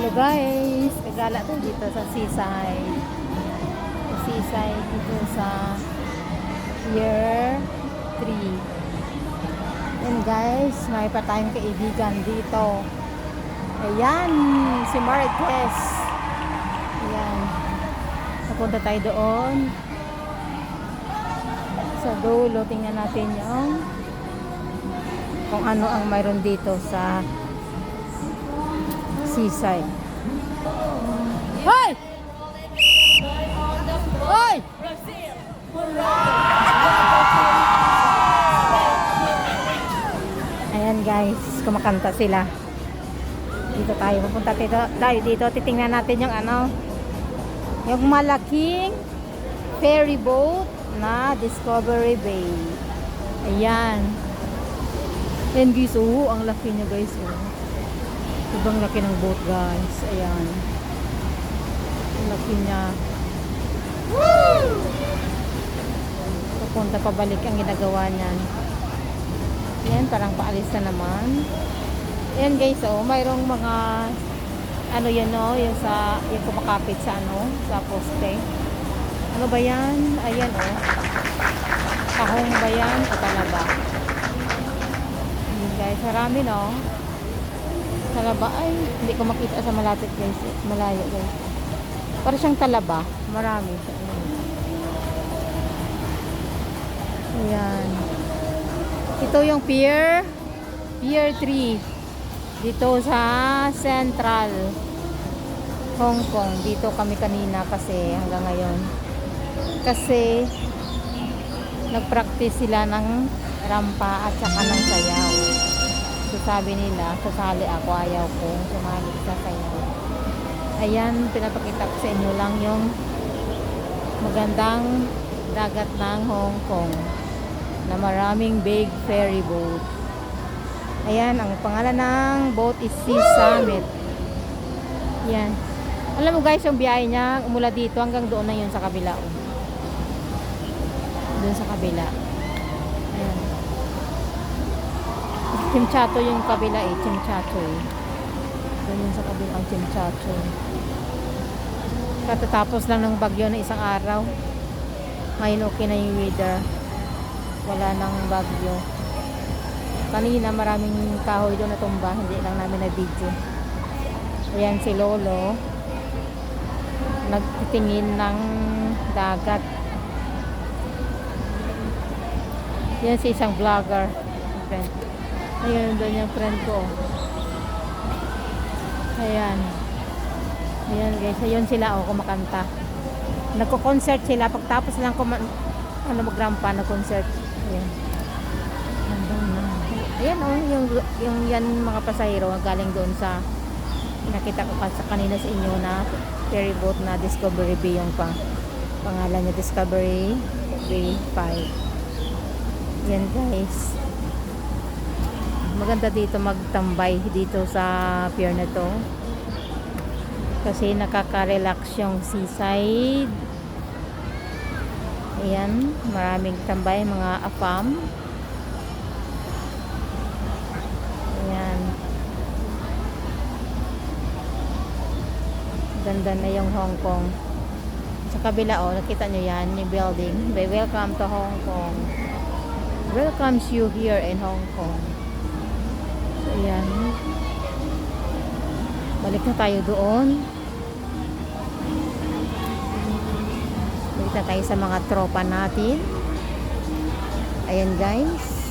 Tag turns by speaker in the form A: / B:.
A: Hello guys, kagala to dito sa seaside. Sa seaside dito sa year 3. And guys, may pa tayong kaibigan dito. Ayan, si Marquez. Ayan. Napunta tayo doon. Sa dulo, tingnan natin yung kung ano ang mayroon dito sa seaside. Hoy! Hoy! Ayan guys, kumakanta sila. Dito tayo, pupunta tayo dito. Titingnan natin yung ano, yung malaking ferry boat na Discovery Bay. Ayan. Ayan guys, ang laki niya guys. Ibang laki ng boat guys. Ayan. Ang laki niya. Papunta pabalik ang ginagawa niyan. Ayan, parang paalis na naman. Ayan guys, mayroong mga ano yan yung sa yung kumakapit sa sa poste. Ano ba yan? Ayan kahong ba yan o talaba? Ayan guys, marami talaba. Ay, hindi ko makita sa malapit guys. Malayo guys. Para siyang talaba. Marami. Ayan. Ito yung Pier 3. Dito sa Central Hong Kong. Dito kami kanina kasi hanggang ngayon. Kasi nagpractice sila ng rampa at saka ng sayaw. So sabi nila, sasali ako, ayaw ko sumali sa sayaw. Ayan, pinapakita ko sa inyo lang yung magandang dagat ng Hong Kong na maraming big ferry boat. Ayan, ang pangalan ng boat is Sea Summit. Ayan. Alam mo guys, yung biyahe niya mula dito hanggang doon na yun sa kabila. Doon sa kabila. Ayan. Chimchato yung kabila Chimchato Doon yun sa kabila ang Chimchato. Katatapos lang ng bagyo na isang araw. Ngayon okay na yung weather. Wala nang bagyo. Kanina maraming kahoy doon na tumba. Hindi lang namin na-video. Ayan si Lolo. Nagtitingin ng dagat. Yan si isang vlogger. Ayun doon yung friend ko. Ayan. Ayan guys. Ayun sila kumakanta. Nagko-concert sila. Pagtapos lang magrampa na concert. Ayan. Ayan yung yan mga pasahero galing doon sa nakita ko kanina sa inyo na ferry boat na Discovery Bay yung pangalan niya Discovery Bay 5. Yan guys. Maganda dito magtambay dito sa pier na to. Kasi nakaka-relax yung seaside. Ayan, maraming tambay mga afam. Ayan. Ganda na yung Hong Kong. Sa kabila nakita nyo yan, yung building. Welcome to Hong Kong. Welcomes you here in Hong Kong. So, ayan. Balik na tayo doon. Balik na tayo sa mga tropa natin. Ayan guys.